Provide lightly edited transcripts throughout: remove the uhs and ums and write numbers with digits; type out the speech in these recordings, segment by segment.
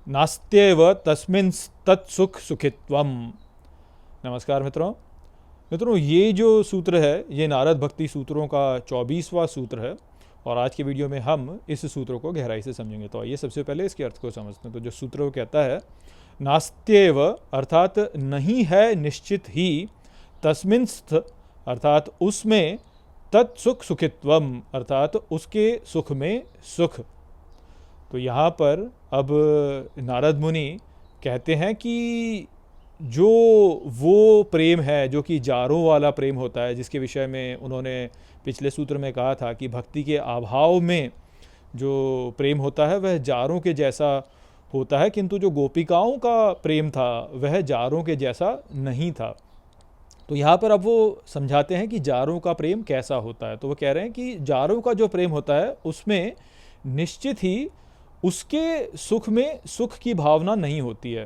नास्त्येव तस्मिन् तत्सुख सुखित्वम। नमस्कार मित्रों, ये जो सूत्र है ये नारद भक्ति सूत्रों का 24वां सूत्र है और आज के वीडियो में हम इस सूत्र को गहराई से समझेंगे। तो आइए सबसे पहले इसके अर्थ को समझते हैं। तो जो सूत्र वो कहता है, नास्त्येव अर्थात नहीं है निश्चित ही, तस्मिन् अर्थात उसमें, तत्सुख सुखित्वम अर्थात उसके सुख में सुख। तो यहाँ पर अब नारद मुनि कहते हैं कि जो वो प्रेम है जो कि जारों वाला प्रेम होता है, जिसके विषय में उन्होंने पिछले सूत्र में कहा था कि भक्ति के अभाव में जो प्रेम होता है वह जारों के जैसा होता है, किंतु जो गोपिकाओं का प्रेम था वह जारों के जैसा नहीं था। तो यहाँ पर अब वो समझाते हैं कि जारों का प्रेम कैसा होता है। तो वो कह रहे हैं कि जारों का जो प्रेम होता है उसमें निश्चित ही उसके सुख में सुख की भावना नहीं होती है।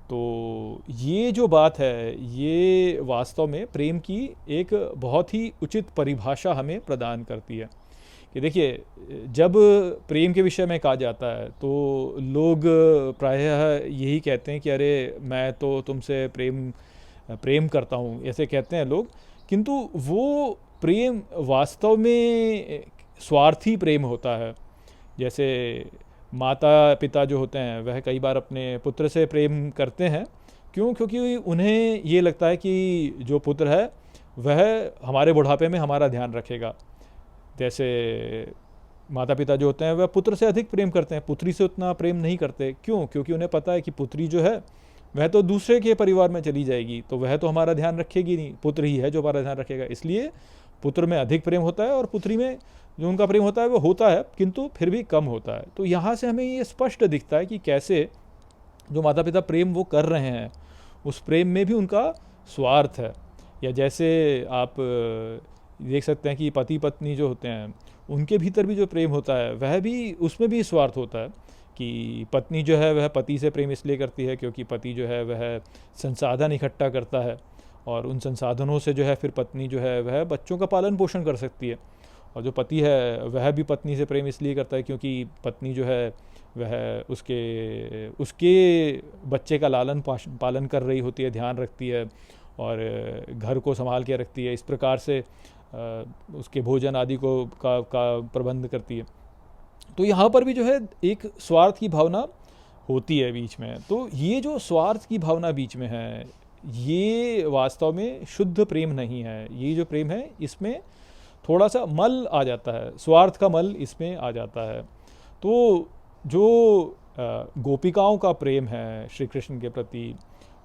तो ये जो बात है ये वास्तव में प्रेम की एक बहुत ही उचित परिभाषा हमें प्रदान करती है कि देखिए, जब प्रेम के विषय में कहा जाता है तो लोग प्रायः यही कहते हैं कि अरे मैं तो तुमसे प्रेम करता हूँ, ऐसे कहते हैं लोग। किंतु वो प्रेम वास्तव में स्वार्थी प्रेम होता है। जैसे माता पिता जो होते हैं वह कई बार अपने पुत्र से प्रेम करते हैं। क्यों? क्योंकि उन्हें ये लगता है कि जो पुत्र है वह हमारे बुढ़ापे में हमारा ध्यान रखेगा। जैसे माता पिता जो होते हैं वह पुत्र से अधिक प्रेम करते हैं, पुत्री से उतना प्रेम नहीं करते। क्यों? क्योंकि उन्हें पता है कि पुत्री जो है वह तो दूसरे के परिवार में चली जाएगी, तो वह तो हमारा ध्यान रखेगी नहीं, पुत्र ही है जो हमारा ध्यान रखेगा। इसलिए पुत्र में अधिक प्रेम होता है और पुत्री में जो उनका प्रेम होता है वो होता है, किंतु फिर भी कम होता है। तो यहाँ से हमें ये स्पष्ट दिखता है कि कैसे जो माता पिता प्रेम वो कर रहे हैं उस प्रेम में भी उनका स्वार्थ है। या जैसे आप देख सकते हैं कि पति पत्नी जो होते हैं उनके भीतर भी जो प्रेम होता है वह भी, उसमें भी स्वार्थ होता है कि पत्नी जो है वह पति से प्रेम इसलिए करती है क्योंकि पति जो है वह संसाधन इकट्ठा करता है और उन संसाधनों से जो है फिर पत्नी जो है वह बच्चों का पालन पोषण कर सकती है। और जो पति है वह भी पत्नी से प्रेम इसलिए करता है क्योंकि पत्नी जो है वह उसके बच्चे का लालन पालन कर रही होती है, ध्यान रखती है और घर को संभाल के रखती है। इस प्रकार से उसके भोजन आदि का प्रबंध करती है। तो यहाँ पर भी जो है एक स्वार्थ की भावना होती है बीच में। तो ये जो स्वार्थ की भावना बीच में है ये वास्तव में शुद्ध प्रेम नहीं है। ये जो प्रेम है इसमें थोड़ा सा मल आ जाता है, स्वार्थ का मल इसमें आ जाता है। तो जो गोपिकाओं का प्रेम है श्री कृष्ण के प्रति,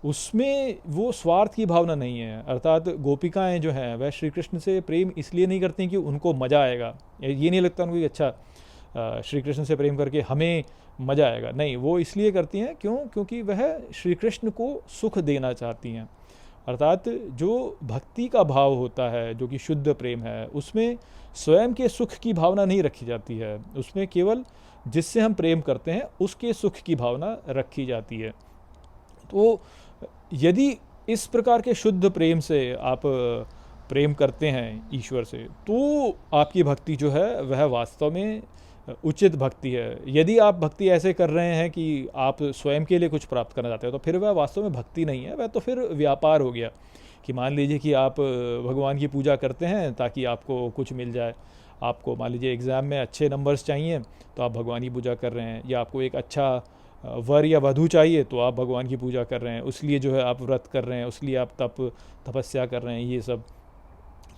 उसमें वो स्वार्थ की भावना नहीं है। अर्थात गोपिकाएं जो हैं वह श्री कृष्ण से प्रेम इसलिए नहीं करती कि उनको मज़ा आएगा, ये नहीं लगता उनको कि अच्छा श्री कृष्ण से प्रेम करके हमें मज़ा आएगा। नहीं, वो इसलिए करती हैं क्योंकि वह श्री कृष्ण को सुख देना चाहती हैं। अर्थात जो भक्ति का भाव होता है जो कि शुद्ध प्रेम है उसमें स्वयं के सुख की भावना नहीं रखी जाती है, उसमें केवल जिससे हम प्रेम करते हैं उसके सुख की भावना रखी जाती है। तो यदि इस प्रकार के शुद्ध प्रेम से आप प्रेम करते हैं ईश्वर से तो आपकी भक्ति जो है वह वास्तव में उचित भक्ति है। यदि आप भक्ति ऐसे कर रहे हैं कि आप स्वयं के लिए कुछ प्राप्त करना चाहते हो तो फिर वह वास्तव में भक्ति नहीं है, वह तो फिर व्यापार हो गया। कि मान लीजिए कि आप भगवान की पूजा करते हैं ताकि आपको कुछ मिल जाए। आपको मान लीजिए एग्ज़ाम में अच्छे नंबर्स चाहिए तो आप भगवान की पूजा कर रहे हैं, या आपको एक अच्छा वर या वधू चाहिए तो आप भगवान की पूजा कर रहे हैं, उसलिए जो है आप व्रत कर रहे हैं, उसलिए आप तपस्या कर रहे हैं, ये सब।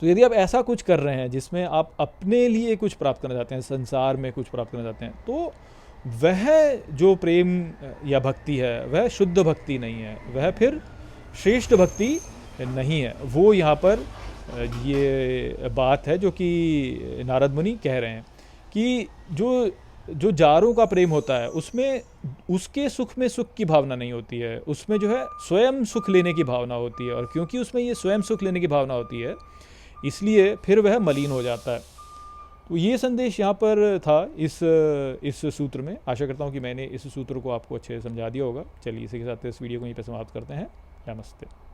तो यदि आप ऐसा कुछ कर रहे हैं जिसमें आप अपने लिए कुछ प्राप्त करना चाहते हैं, संसार में कुछ प्राप्त करना चाहते हैं, तो वह जो प्रेम या भक्ति है वह शुद्ध भक्ति नहीं है, वह फिर श्रेष्ठ भक्ति नहीं है। वो यहाँ पर ये बात है जो कि नारद मुनि कह रहे हैं कि जो जारों का प्रेम होता है उसमें उसके सुख में सुख की भावना नहीं होती है, उसमें जो है स्वयं सुख लेने की भावना होती है। और क्योंकि उसमें ये स्वयं सुख लेने की भावना होती है इसलिए फिर वह मलिन हो जाता है। तो ये संदेश यहाँ पर था इस सूत्र में। आशा करता हूँ कि मैंने इस सूत्र को आपको अच्छे से समझा दिया होगा। चलिए इसी के साथ इस वीडियो को यहीं पर समाप्त करते हैं। नमस्ते।